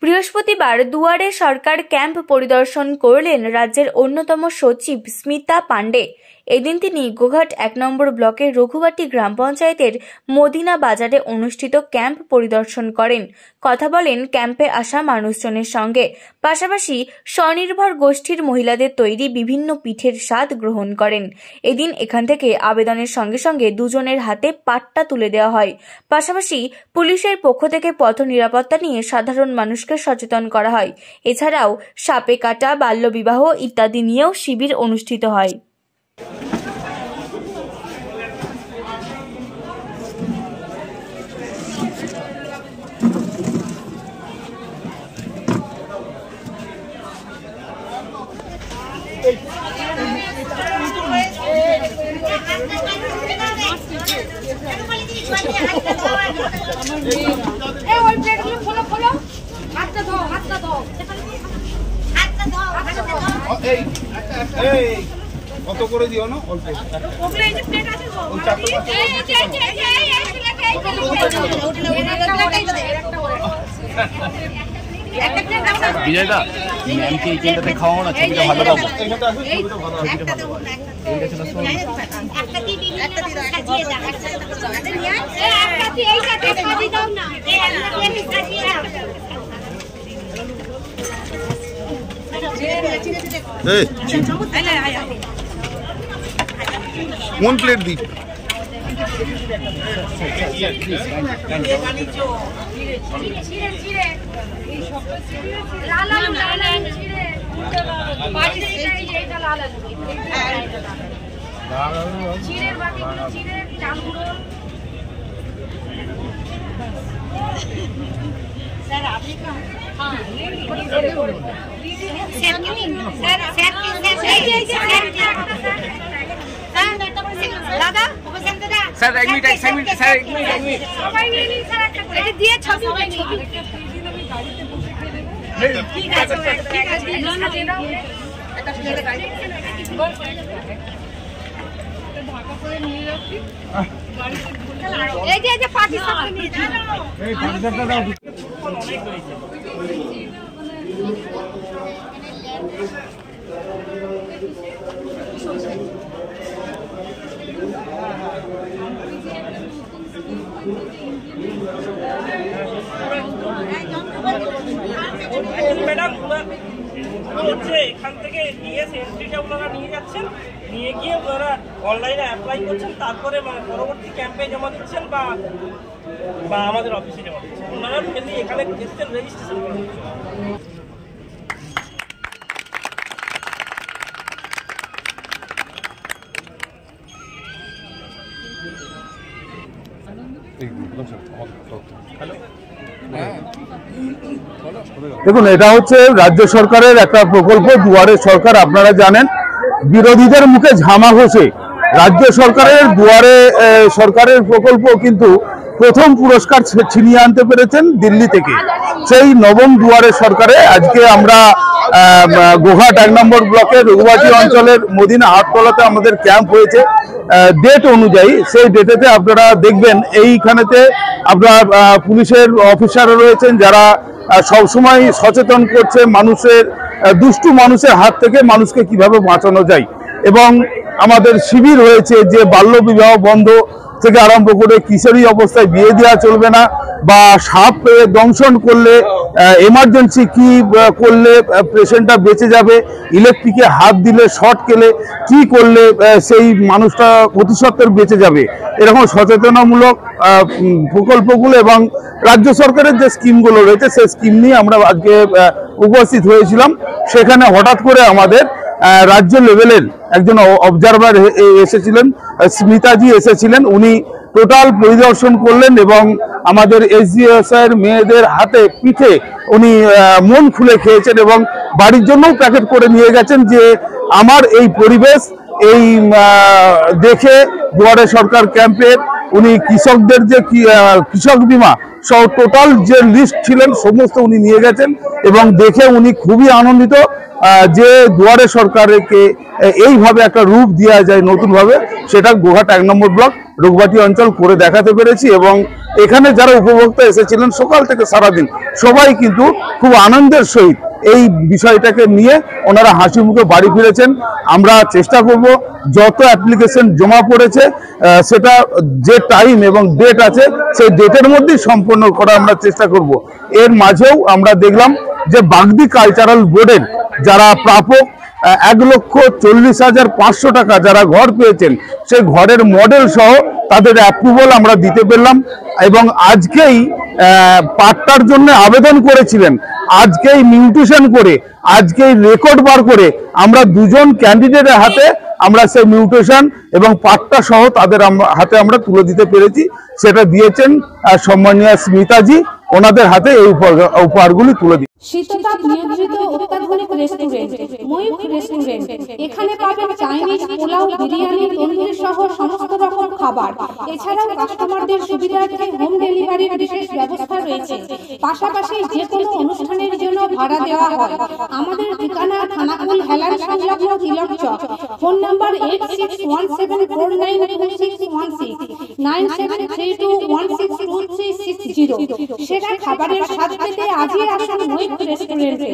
বৃহস্পতিবার দুয়ারে সরকার ক্যাম্প পরিদর্শন করলেন রাজ্যের অন্যতম সচিব স্মিতা পাণ্ডে। এদিন তিনি গোঘাট ১ নম্বর ব্লকের রঘুবাটি গ্রাম পঞ্চায়েতের মদিনা বাজারে অনুষ্ঠিত ক্যাম্প পরিদর্শন করেন। কথা বলেন ক্যাম্পে আসা মানুষজনের সঙ্গে, পাশাপাশি স্বনির্ভর গোষ্ঠীর মহিলাদের তৈরি বিভিন্ন পিঠের স্বাদ গ্রহণ করেন। এদিন এখান থেকে আবেদনের সঙ্গে সঙ্গে দুজনের হাতে পাট্টা তুলে দেওয়া হয়। পাশাপাশি পুলিশের পক্ষ থেকে পথ নিরাপত্তা নিয়ে সাধারণ মানুষকে সচেতন করা হয়। এছাড়াও সাপে কাটা, বাল্যবিবাহ ইত্যাদি নিয়েও শিবির অনুষ্ঠিত হয়। কত করে দিও না অল্প বিজয়দা ম্যামকে এই কেনটাতে খাওয়াও না, ছবিটা ভালো পাবো। কোন প্লেট দি স্যার এক মিনিট স্যার এক মিনিট সবাই নিয়ে নিন স্যার, একটা করে এটা দিয়ে ছবি নিয়ে ঠিক আছে না দিয়ে দাও একটা সাথে গাড়ি ঢাকা করে নিয়ে যাচ্ছি গাড়িতে এই যে পার্টি সাথে নিয়ে যাও এই পার্টিটা দাও অনেক হয়েছে। ম্যাডাম হচ্ছে এখান থেকে ডিএস এন্ট্রিটা ওনারা নিয়ে যাচ্ছেন, নিয়ে গিয়ে ওনারা অনলাইনে অ্যাপ্লাই করছেন, তারপরে পরবর্তী ক্যাম্পে জমা দিচ্ছেন বা আমাদের অফিসে জমা দিচ্ছেন। ওনারা মেনলি এখানে এসছেন রেজিস্ট্রেশন করার জন্য। দেখুন, এটা হচ্ছে রাজ্য সরকারের একটা প্রকল্প দুয়ারে সরকার। আপনারা জানেন বিরোধীদের মুখে ঝামা ঘষে রাজ্য সরকারের দুয়ারে সরকারের প্রকল্প কিন্তু প্রথম পুরস্কার ছিনিয়ে আনতে পেরেছেন দিল্লি থেকে। সেই নবম দুয়ারে সরকারে আজকে আমরা গোঘাট ১ নম্বর ব্লকের রঘুবাটি অঞ্চলের মদিনা হাটতলাতে আমাদের ক্যাম্প হয়েছে। ডেট অনুযায়ী সেই ডেটেতে আপনারা দেখবেন এইখানেতে আপনার পুলিশের অফিসাররা রয়েছেন যারা সবসময় সচেতন করছে মানুষের, দুষ্টু মানুষের হাত থেকে মানুষকে কিভাবে বাঁচানো যায়। এবং আমাদের শিবির হয়েছে যে বাল্য বিবাহ বন্ধ থেকে আরম্ভ করে কিশোরী অবস্থায় বিয়ে দেওয়া চলবে না, বা সাপ দংশন করলে এমার্জেন্সি কি করলে পেশেন্টটা বেঁচে যাবে, ইলেকট্রিকে হাত দিলে শর্ট খেলে কি করলে সেই মানুষটা অতিসত্বর বেঁচে যাবে, এরকম সচেতনামূলক প্রকল্পগুলো এবং রাজ্য সরকারের যে স্কিমগুলো রয়েছে সেই স্কিম নিয়ে আমরা আজকে উপস্থিত হয়েছিলাম। সেখানে হঠাৎ করে আমাদের রাজ্য লেভেলের একজন অবজারভার এসেছিলেন, স্মিতাজি এসেছিলেন। উনি টোটাল পরিদর্শন করলেন এবং আমাদের এসডিএসআই এর মেয়েদের হাতে পিঠে উনি মন খুলে খেয়েছেন এবং বাড়ির জন্যও প্যাকেট করে নিয়ে গেছেন যে আমার এই পরিবেশ এই দেখে দুয়ারে সরকার ক্যাম্পের উনি কৃষকদের যে কৃষক বীমা সহ টোটাল যে লিস্ট ছিলেন সমস্ত উনি নিয়ে গেছেন এবং দেখে উনি খুবই আনন্দিত যে দুয়ারে সরকারকে এইভাবে একটা রূপ দেওয়া যায় নতুনভাবে, সেটা গোঘাট 1 নম্বর ব্লক রঘুবাটি অঞ্চল করে দেখাতে পেরেছি। এবং এখানে যারা উপভোক্তা এসেছিলেন সকাল থেকে সারাদিন সবাই কিন্তু খুব আনন্দের সহিত এই বিষয়টাকে নিয়ে ওনারা হাসি মুখে বাড়ি ফিরেছেন। আমরা চেষ্টা করব যত অ্যাপ্লিকেশন জমা পড়েছে সেটা যে টাইম এবং ডেট আছে সেই ডেটের মধ্যেই সম্পন্ন করা আমরা চেষ্টা করব। এর মাঝেও আমরা দেখলাম যে বাগদি কালচারাল বোর্ডের যারা প্রাপক 1,40,500 টাকা যারা ঘর পেয়েছেন সেই ঘরের মডেল সহ তাদের অ্যাপ্রুভাল আমরা দিতে পারলাম। এবং আজকেই পাট্টার জন্য আবেদন করেছিলেন, আজকেই মিউটেশন করে আজকেই রেকর্ড বার করে আমরা 2 জন ক্যান্ডিডেটের হাতে আমরা সেই মিউটেশন এবং পাট্টা সহ তাদের হাতে আমরা তুলে দিতে পেরেছি। সেটা দিয়েছেন সম্মানীয় স্মিতাজি, ওনাদের হাতে এই উপহারগুলি তুলে দিই। শীততাপ নিয়ন্ত্রিত অত্যাধুনিক রেস্টুরেন্ট ময়ূখ রেস্টুরেন্ট। এখানে পাবেন চাইনিজ, পোলাও, বিরিয়ানি, তন্দুরি সহ সমস্ত রকম খাবার। এছাড়াও কাস্টমারদের সুবিধার্থে হোম ডেলিভারির বিশেষ ব্যবস্থা রয়েছে। পাশাপাশি যে কোনো অনুষ্ঠানের জন্য ভাড়া দেওয়া হয়। আমাদের ঠিকানা খানাকুল হেলান সংলগ্ন তিলক চক। Phone number 8617492616 9732162360। সেরা খাবারের স্বাদ পেতে আজই আসুন ময়ূখ রেস্টুরেন্টে।